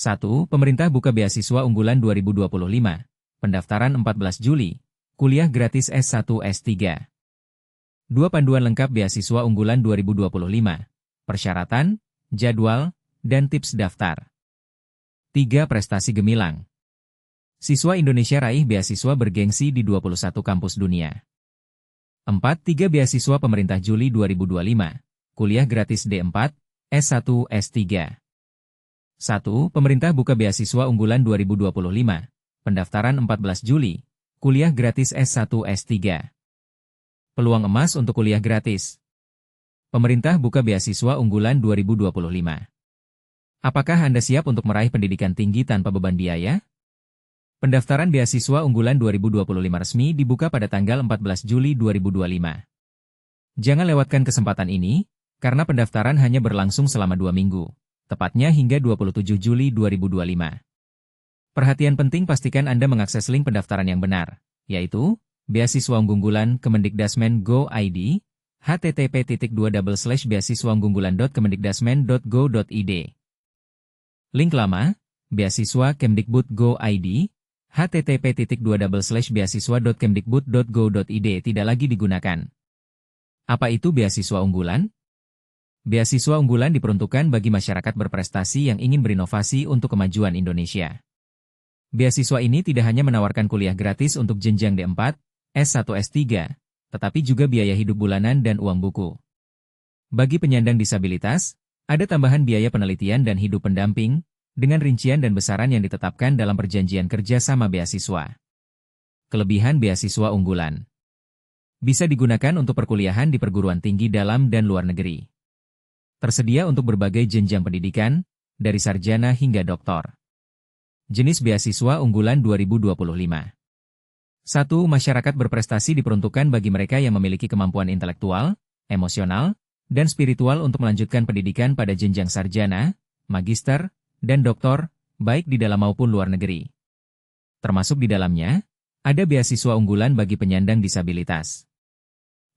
1. Pemerintah buka beasiswa unggulan 2025. Pendaftaran 14 Juli. Kuliah gratis S1 S3. 2. Panduan lengkap beasiswa unggulan 2025. Persyaratan, jadwal, dan tips daftar. 3. Prestasi gemilang. Siswa Indonesia raih beasiswa bergengsi di 21 kampus dunia. 4. 3 beasiswa pemerintah Juli 2025. Kuliah gratis D4, S1, S3. 1. Pemerintah buka beasiswa unggulan 2025. Pendaftaran 14 Juli. Kuliah gratis S1 S3. Peluang emas untuk kuliah gratis. Pemerintah buka beasiswa unggulan 2025. Apakah Anda siap untuk meraih pendidikan tinggi tanpa beban biaya? Pendaftaran beasiswa unggulan 2025 resmi dibuka pada tanggal 14 Juli 2025. Jangan lewatkan kesempatan ini, karena pendaftaran hanya berlangsung selama 2 minggu. Tepatnya hingga 27 Juli 2025. Perhatian penting, pastikan Anda mengakses link pendaftaran yang benar, yaitu Beasiswa Unggulan Kemendikdasmen Go ID, http://beasiswaunggulan.kemendikdasmen.go.id. Link lama, Beasiswa Kemdikbud Go ID, http://beasiswa.kemdikbud.go.id tidak lagi digunakan. Apa itu beasiswa unggulan? Beasiswa unggulan diperuntukkan bagi masyarakat berprestasi yang ingin berinovasi untuk kemajuan Indonesia. Beasiswa ini tidak hanya menawarkan kuliah gratis untuk jenjang D4, S1, S3, tetapi juga biaya hidup bulanan dan uang buku. Bagi penyandang disabilitas, ada tambahan biaya penelitian dan hidup pendamping, dengan rincian dan besaran yang ditetapkan dalam perjanjian kerja sama beasiswa. Kelebihan beasiswa unggulan. Bisa digunakan untuk perkuliahan di perguruan tinggi dalam dan luar negeri. Tersedia untuk berbagai jenjang pendidikan, dari sarjana hingga doktor. Jenis beasiswa unggulan 2025. 1. Masyarakat berprestasi diperuntukkan bagi mereka yang memiliki kemampuan intelektual, emosional, dan spiritual untuk melanjutkan pendidikan pada jenjang sarjana, magister, dan doktor, baik di dalam maupun luar negeri. Termasuk di dalamnya, ada beasiswa unggulan bagi penyandang disabilitas.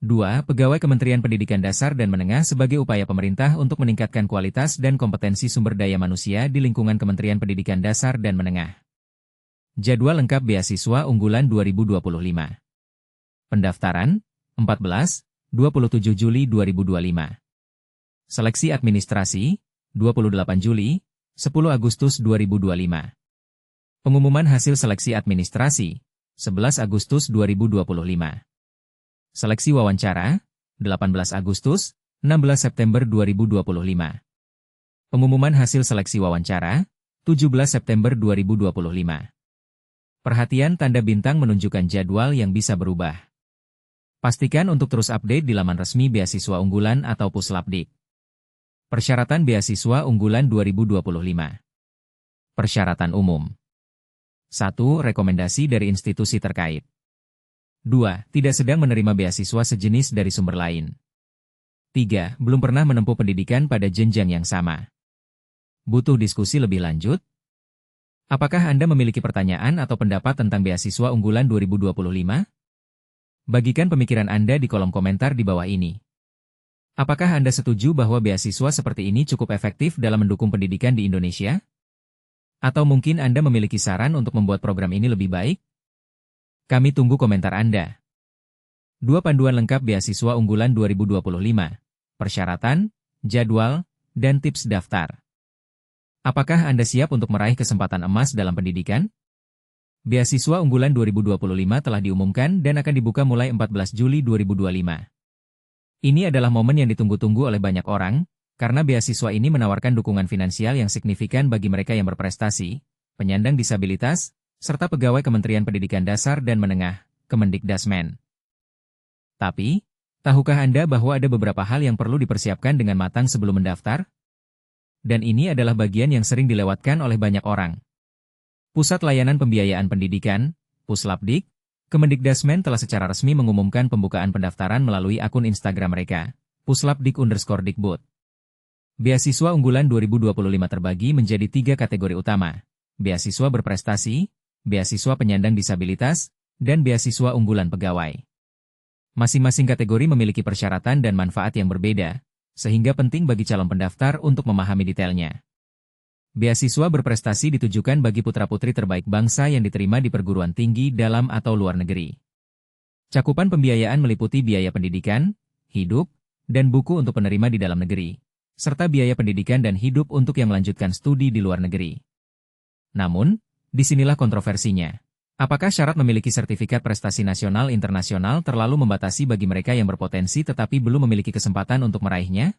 2. Pegawai Kementerian Pendidikan Dasar dan Menengah sebagai upaya pemerintah untuk meningkatkan kualitas dan kompetensi sumber daya manusia di lingkungan Kementerian Pendidikan Dasar dan Menengah. Jadwal lengkap beasiswa unggulan 2025. Pendaftaran, 14-27 Juli 2025. Seleksi administrasi, 28 Juli, 10 Agustus 2025. Pengumuman hasil seleksi administrasi, 11 Agustus 2025. Seleksi wawancara, 18 Agustus, 16 September 2025. Pengumuman hasil seleksi wawancara, 17 September 2025. Perhatian, tanda bintang menunjukkan jadwal yang bisa berubah. Pastikan untuk terus update di laman resmi Beasiswa Unggulan atau Puslapdik. Persyaratan Beasiswa Unggulan 2025. Persyaratan umum. 1. Rekomendasi dari institusi terkait. 2. Tidak sedang menerima beasiswa sejenis dari sumber lain. 3. Belum pernah menempuh pendidikan pada jenjang yang sama. Butuh diskusi lebih lanjut? Apakah Anda memiliki pertanyaan atau pendapat tentang beasiswa unggulan 2025? Bagikan pemikiran Anda di kolom komentar di bawah ini. Apakah Anda setuju bahwa beasiswa seperti ini cukup efektif dalam mendukung pendidikan di Indonesia? Atau mungkin Anda memiliki saran untuk membuat program ini lebih baik? Kami tunggu komentar Anda. 2. Panduan lengkap beasiswa unggulan 2025. Persyaratan, jadwal, dan tips daftar. Apakah Anda siap untuk meraih kesempatan emas dalam pendidikan? Beasiswa unggulan 2025 telah diumumkan dan akan dibuka mulai 14 Juli 2025. Ini adalah momen yang ditunggu-tunggu oleh banyak orang, karena beasiswa ini menawarkan dukungan finansial yang signifikan bagi mereka yang berprestasi, penyandang disabilitas, serta pegawai Kementerian Pendidikan Dasar dan Menengah, Kemendikdasmen. Tapi, tahukah Anda bahwa ada beberapa hal yang perlu dipersiapkan dengan matang sebelum mendaftar? Dan ini adalah bagian yang sering dilewatkan oleh banyak orang. Pusat Layanan Pembiayaan Pendidikan, Puslapdik, Kemendikdasmen telah secara resmi mengumumkan pembukaan pendaftaran melalui akun Instagram mereka, puslapdik_dikbud. Beasiswa unggulan 2025 terbagi menjadi 3 kategori utama, beasiswa berprestasi, beasiswa penyandang disabilitas, dan beasiswa unggulan pegawai. Masing-masing kategori memiliki persyaratan dan manfaat yang berbeda, sehingga penting bagi calon pendaftar untuk memahami detailnya. Beasiswa berprestasi ditujukan bagi putra-putri terbaik bangsa yang diterima di perguruan tinggi dalam atau luar negeri. Cakupan pembiayaan meliputi biaya pendidikan, hidup, dan buku untuk penerima di dalam negeri, serta biaya pendidikan dan hidup untuk yang melanjutkan studi di luar negeri. Namun, disinilah kontroversinya. Apakah syarat memiliki sertifikat prestasi nasional internasional terlalu membatasi bagi mereka yang berpotensi tetapi belum memiliki kesempatan untuk meraihnya?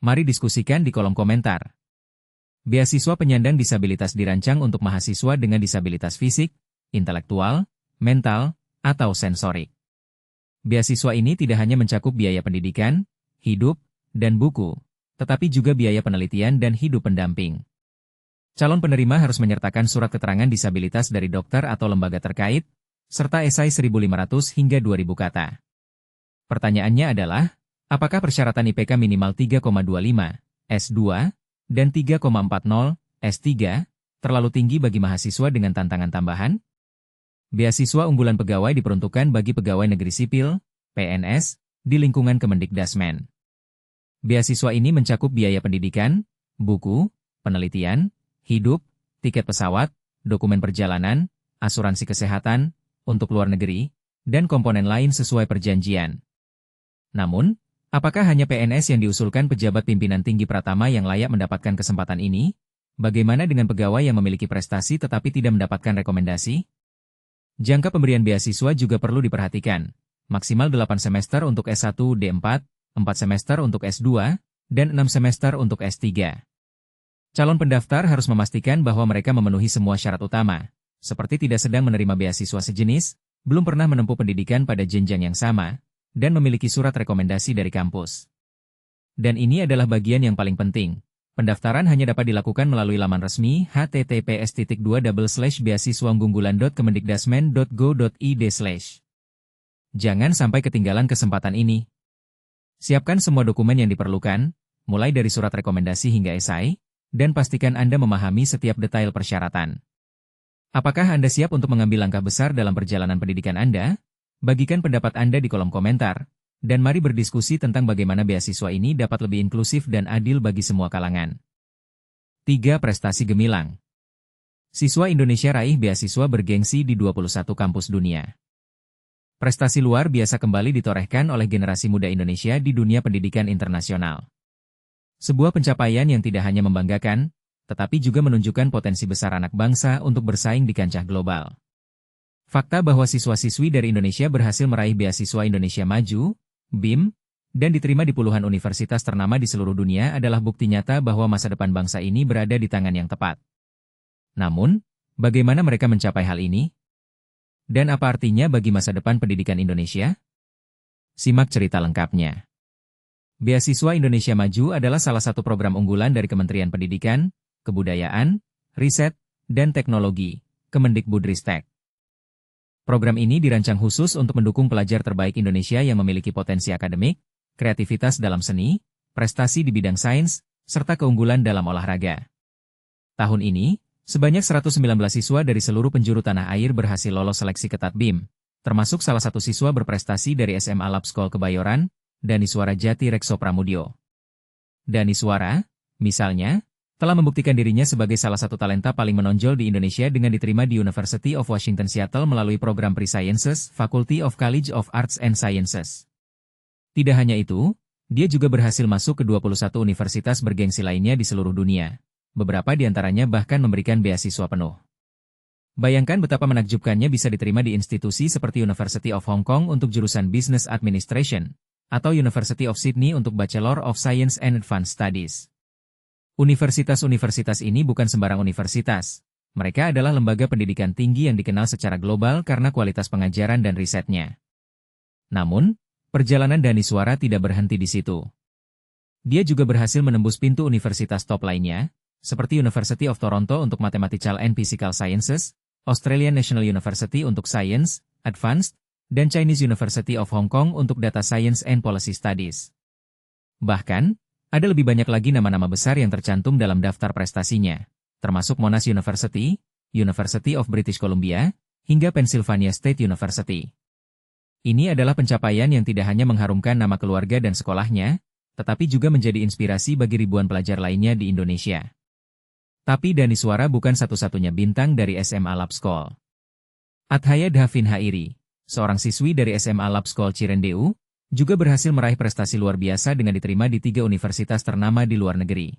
Mari diskusikan di kolom komentar. Beasiswa penyandang disabilitas dirancang untuk mahasiswa dengan disabilitas fisik, intelektual, mental, atau sensorik. Beasiswa ini tidak hanya mencakup biaya pendidikan, hidup, dan buku, tetapi juga biaya penelitian dan hidup pendamping. Calon penerima harus menyertakan surat keterangan disabilitas dari dokter atau lembaga terkait, serta esai 1.500 hingga 2.000 kata. Pertanyaannya adalah, apakah persyaratan IPK minimal 3,25, S2, dan 3,40, S3, terlalu tinggi bagi mahasiswa dengan tantangan tambahan? Beasiswa unggulan pegawai diperuntukkan bagi pegawai negeri sipil, PNS, di lingkungan Kemendikbudrismen. Beasiswa ini mencakup biaya pendidikan, buku, penelitian, hidup, tiket pesawat, dokumen perjalanan, asuransi kesehatan, untuk luar negeri, dan komponen lain sesuai perjanjian. Namun, apakah hanya PNS yang diusulkan pejabat pimpinan tinggi Pratama yang layak mendapatkan kesempatan ini? Bagaimana dengan pegawai yang memiliki prestasi tetapi tidak mendapatkan rekomendasi? Jangka pemberian beasiswa juga perlu diperhatikan. Maksimal 8 semester untuk S1 D4, 4 semester untuk S2, dan 6 semester untuk S3. Calon pendaftar harus memastikan bahwa mereka memenuhi semua syarat utama, seperti tidak sedang menerima beasiswa sejenis, belum pernah menempuh pendidikan pada jenjang yang sama, dan memiliki surat rekomendasi dari kampus. Dan ini adalah bagian yang paling penting. Pendaftaran hanya dapat dilakukan melalui laman resmi https://beasiswaunggulan.kemendikdasmen.go.id/. Jangan sampai ketinggalan kesempatan ini. Siapkan semua dokumen yang diperlukan, mulai dari surat rekomendasi hingga esai, dan pastikan Anda memahami setiap detail persyaratan. Apakah Anda siap untuk mengambil langkah besar dalam perjalanan pendidikan Anda? Bagikan pendapat Anda di kolom komentar, dan mari berdiskusi tentang bagaimana beasiswa ini dapat lebih inklusif dan adil bagi semua kalangan. 3. Prestasi gemilang. Siswa Indonesia raih beasiswa bergengsi di 21 kampus dunia. Prestasi luar biasa kembali ditorehkan oleh generasi muda Indonesia di dunia pendidikan internasional. Sebuah pencapaian yang tidak hanya membanggakan, tetapi juga menunjukkan potensi besar anak bangsa untuk bersaing di kancah global. Fakta bahwa siswa-siswi dari Indonesia berhasil meraih beasiswa Indonesia Maju, BIM, dan diterima di puluhan universitas ternama di seluruh dunia adalah bukti nyata bahwa masa depan bangsa ini berada di tangan yang tepat. Namun, bagaimana mereka mencapai hal ini? Dan apa artinya bagi masa depan pendidikan Indonesia? Simak cerita lengkapnya. Beasiswa Indonesia Maju adalah salah satu program unggulan dari Kementerian Pendidikan, Kebudayaan, Riset, dan Teknologi, Kemendikbudristek. Program ini dirancang khusus untuk mendukung pelajar terbaik Indonesia yang memiliki potensi akademik, kreativitas dalam seni, prestasi di bidang sains, serta keunggulan dalam olahraga. Tahun ini, sebanyak 119 siswa dari seluruh penjuru tanah air berhasil lolos seleksi ketat BIM, termasuk salah satu siswa berprestasi dari SMA Labskol Kebayoran, Daniswara Jati Rekso Pramudio. Daniswara, misalnya, telah membuktikan dirinya sebagai salah satu talenta paling menonjol di Indonesia dengan diterima di University of Washington Seattle melalui program Pre-Sciences, Faculty of College of Arts and Sciences. Tidak hanya itu, dia juga berhasil masuk ke 21 universitas bergengsi lainnya di seluruh dunia. Beberapa di antaranya bahkan memberikan beasiswa penuh. Bayangkan betapa menakjubkannya bisa diterima di institusi seperti University of Hong Kong untuk jurusan Business Administration, atau University of Sydney untuk Bachelor of Science and Advanced Studies. Universitas-universitas ini bukan sembarang universitas. Mereka adalah lembaga pendidikan tinggi yang dikenal secara global karena kualitas pengajaran dan risetnya. Namun, perjalanan Daniswara tidak berhenti di situ. Dia juga berhasil menembus pintu universitas top lainnya, seperti University of Toronto untuk Mathematical and Physical Sciences, Australian National University untuk Science, Advanced, dan Chinese University of Hong Kong untuk Data Science and Policy Studies. Bahkan, ada lebih banyak lagi nama-nama besar yang tercantum dalam daftar prestasinya, termasuk Monash University, University of British Columbia, hingga Pennsylvania State University. Ini adalah pencapaian yang tidak hanya mengharumkan nama keluarga dan sekolahnya, tetapi juga menjadi inspirasi bagi ribuan pelajar lainnya di Indonesia. Tapi Daniswara bukan satu-satunya bintang dari SMA Lab School. Athaya Davin Hairi, seorang siswi dari SMA Lab School Cirendeu, juga berhasil meraih prestasi luar biasa dengan diterima di 3 universitas ternama di luar negeri.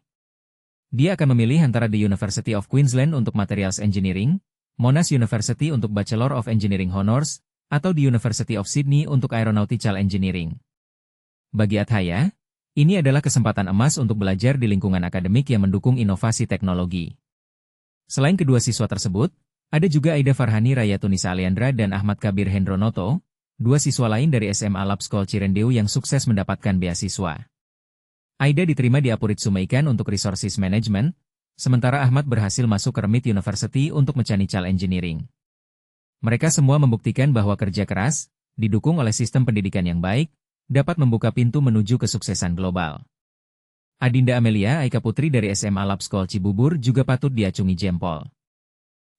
Dia akan memilih antara The University of Queensland untuk Materials Engineering, Monash University untuk Bachelor of Engineering Honours, atau The University of Sydney untuk Aeronautical Engineering. Bagi Athaya, ini adalah kesempatan emas untuk belajar di lingkungan akademik yang mendukung inovasi teknologi. Selain kedua siswa tersebut, ada juga Aida Farhani Rayatunisa Aliandra dan Ahmad Kabir Hendronoto, 2 siswa lain dari SMA Lab School Cirendeu yang sukses mendapatkan beasiswa. Aida diterima di Apurit Sumaikan untuk Resources Management, sementara Ahmad berhasil masuk ke Remit University untuk Mechanical Engineering. Mereka semua membuktikan bahwa kerja keras, didukung oleh sistem pendidikan yang baik, dapat membuka pintu menuju kesuksesan global. Adinda Amelia Aika Putri dari SMA Lab School Cibubur juga patut diacungi jempol.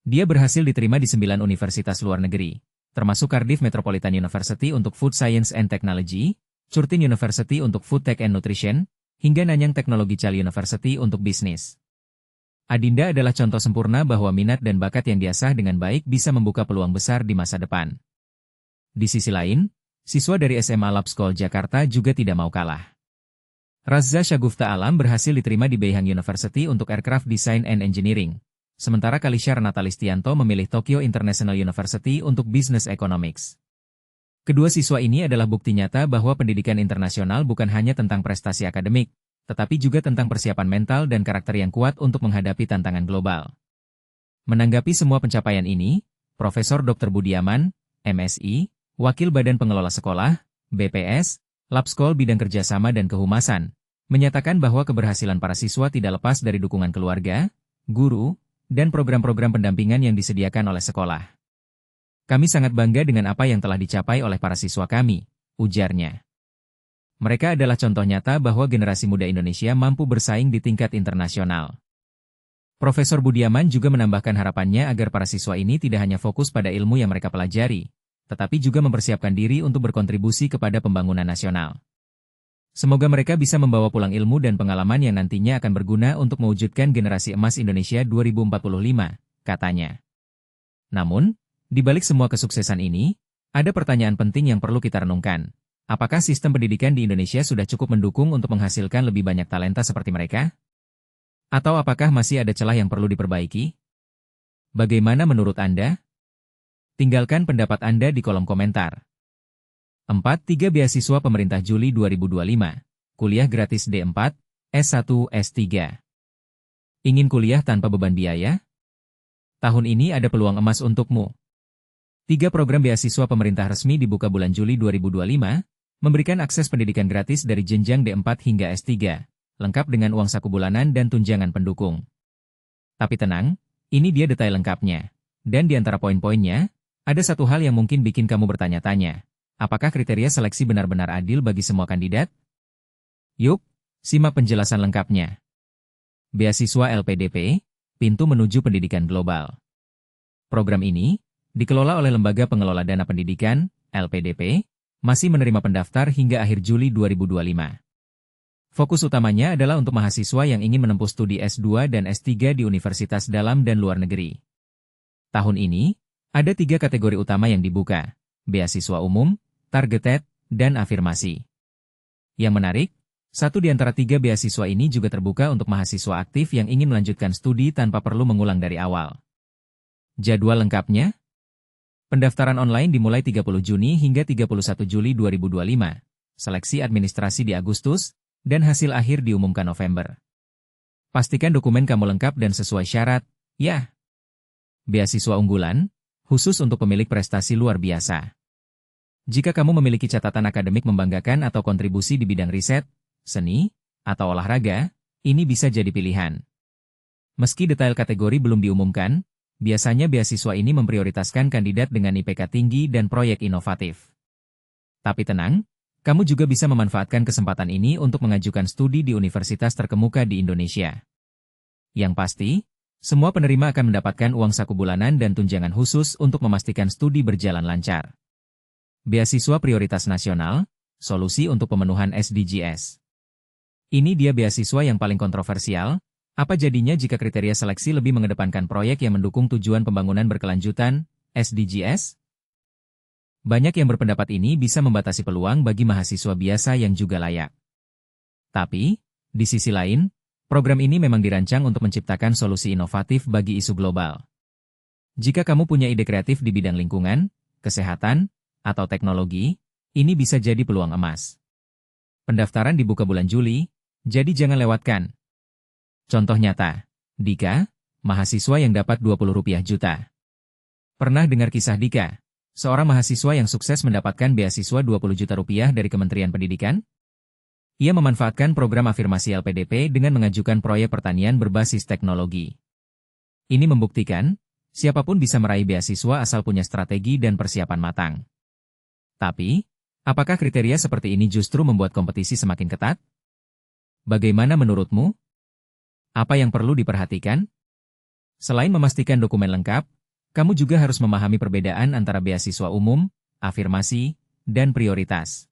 Dia berhasil diterima di 9 universitas luar negeri, termasuk Cardiff Metropolitan University untuk Food Science and Technology, Curtin University untuk Food Tech and Nutrition, hingga Nanyang Technological University untuk bisnis. Adinda adalah contoh sempurna bahwa minat dan bakat yang diasah dengan baik bisa membuka peluang besar di masa depan. Di sisi lain, siswa dari SMA Lab School Jakarta juga tidak mau kalah. Razza Syagufta Alam berhasil diterima di Beihang University untuk Aircraft Design and Engineering, sementara Kalishar Natalistianto memilih Tokyo International University untuk Business Economics. Kedua siswa ini adalah bukti nyata bahwa pendidikan internasional bukan hanya tentang prestasi akademik, tetapi juga tentang persiapan mental dan karakter yang kuat untuk menghadapi tantangan global. Menanggapi semua pencapaian ini, Profesor Dr. Budiaman, MSI, Wakil Badan Pengelola Sekolah, BPS, Lab School Bidang Kerjasama dan Kehumasan, menyatakan bahwa keberhasilan para siswa tidak lepas dari dukungan keluarga, guru, dan program-program pendampingan yang disediakan oleh sekolah. Kami sangat bangga dengan apa yang telah dicapai oleh para siswa kami, ujarnya. Mereka adalah contoh nyata bahwa generasi muda Indonesia mampu bersaing di tingkat internasional. Profesor Budiaman juga menambahkan harapannya agar para siswa ini tidak hanya fokus pada ilmu yang mereka pelajari, tetapi juga mempersiapkan diri untuk berkontribusi kepada pembangunan nasional. Semoga mereka bisa membawa pulang ilmu dan pengalaman yang nantinya akan berguna untuk mewujudkan generasi emas Indonesia 2045, katanya. Namun, di balik semua kesuksesan ini, ada pertanyaan penting yang perlu kita renungkan. Apakah sistem pendidikan di Indonesia sudah cukup mendukung untuk menghasilkan lebih banyak talenta seperti mereka? Atau apakah masih ada celah yang perlu diperbaiki? Bagaimana menurut Anda? Tinggalkan pendapat Anda di kolom komentar. 4. 3 beasiswa pemerintah Juli 2025. Kuliah gratis D4, S1, S3. Ingin kuliah tanpa beban biaya? Tahun ini ada peluang emas untukmu. 3 program beasiswa pemerintah resmi dibuka bulan Juli 2025, memberikan akses pendidikan gratis dari jenjang D4 hingga S3, lengkap dengan uang saku bulanan dan tunjangan pendukung. Tapi tenang, ini dia detail lengkapnya. Dan di antara poin-poinnya, ada satu hal yang mungkin bikin kamu bertanya-tanya. Apakah kriteria seleksi benar-benar adil bagi semua kandidat? Yuk, simak penjelasan lengkapnya. Beasiswa LPDP, pintu menuju pendidikan global. Program ini, dikelola oleh Lembaga Pengelola Dana Pendidikan, LPDP, masih menerima pendaftar hingga akhir Juli 2025. Fokus utamanya adalah untuk mahasiswa yang ingin menempuh studi S2 dan S3 di universitas dalam dan luar negeri. Tahun ini, ada 3 kategori utama yang dibuka, beasiswa umum, targeted, dan afirmasi. Yang menarik, satu di antara 3 beasiswa ini juga terbuka untuk mahasiswa aktif yang ingin melanjutkan studi tanpa perlu mengulang dari awal. Jadwal lengkapnya? Pendaftaran online dimulai 30 Juni hingga 31 Juli 2025, seleksi administrasi di Agustus, dan hasil akhir diumumkan November. Pastikan dokumen kamu lengkap dan sesuai syarat, ya. Beasiswa unggulan, khusus untuk pemilik prestasi luar biasa. Jika kamu memiliki catatan akademik membanggakan atau kontribusi di bidang riset, seni, atau olahraga, ini bisa jadi pilihan. Meski detail kategori belum diumumkan, biasanya beasiswa ini memprioritaskan kandidat dengan IPK tinggi dan proyek inovatif. Tapi tenang, kamu juga bisa memanfaatkan kesempatan ini untuk mengajukan studi di universitas terkemuka di Indonesia. Yang pasti, semua penerima akan mendapatkan uang saku bulanan dan tunjangan khusus untuk memastikan studi berjalan lancar. Beasiswa Prioritas Nasional, solusi untuk pemenuhan SDGs. Ini dia beasiswa yang paling kontroversial, Apa jadinya jika kriteria seleksi lebih mengedepankan proyek yang mendukung tujuan pembangunan berkelanjutan, SDGs? Banyak yang berpendapat ini bisa membatasi peluang bagi mahasiswa biasa yang juga layak. Tapi, di sisi lain, program ini memang dirancang untuk menciptakan solusi inovatif bagi isu global. Jika kamu punya ide kreatif di bidang lingkungan, kesehatan, atau teknologi, ini bisa jadi peluang emas. Pendaftaran dibuka bulan Juli, jadi jangan lewatkan. Contoh nyata, Dika, mahasiswa yang dapat Rp20 juta. Pernah dengar kisah Dika, seorang mahasiswa yang sukses mendapatkan beasiswa Rp20 juta dari Kementerian Pendidikan? Ia memanfaatkan program afirmasi LPDP dengan mengajukan proyek pertanian berbasis teknologi. Ini membuktikan, siapapun bisa meraih beasiswa asal punya strategi dan persiapan matang. Tapi, apakah kriteria seperti ini justru membuat kompetisi semakin ketat? Bagaimana menurutmu? Apa yang perlu diperhatikan? Selain memastikan dokumen lengkap, kamu juga harus memahami perbedaan antara beasiswa umum, afirmasi, dan prioritas.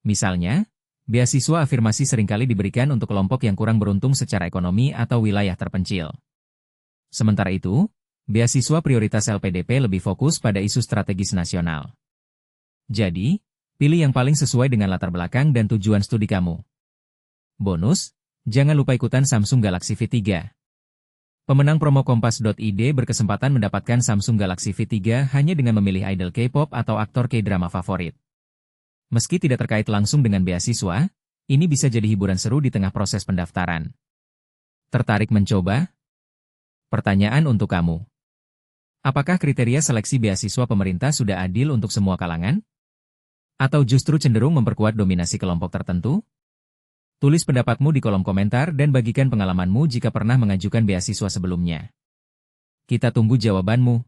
Misalnya, beasiswa afirmasi seringkali diberikan untuk kelompok yang kurang beruntung secara ekonomi atau wilayah terpencil. Sementara itu, beasiswa prioritas LPDP lebih fokus pada isu strategis nasional. Jadi, pilih yang paling sesuai dengan latar belakang dan tujuan studi kamu. Bonus, jangan lupa ikutan Samsung Galaxy V3. Pemenang promo Kompas.id berkesempatan mendapatkan Samsung Galaxy V3 hanya dengan memilih idol K-pop atau aktor K-drama favorit. Meski tidak terkait langsung dengan beasiswa, ini bisa jadi hiburan seru di tengah proses pendaftaran. Tertarik mencoba? Pertanyaan untuk kamu. Apakah kriteria seleksi beasiswa pemerintah sudah adil untuk semua kalangan? Atau justru cenderung memperkuat dominasi kelompok tertentu? Tulis pendapatmu di kolom komentar dan bagikan pengalamanmu jika pernah mengajukan beasiswa sebelumnya. Kita tunggu jawabanmu.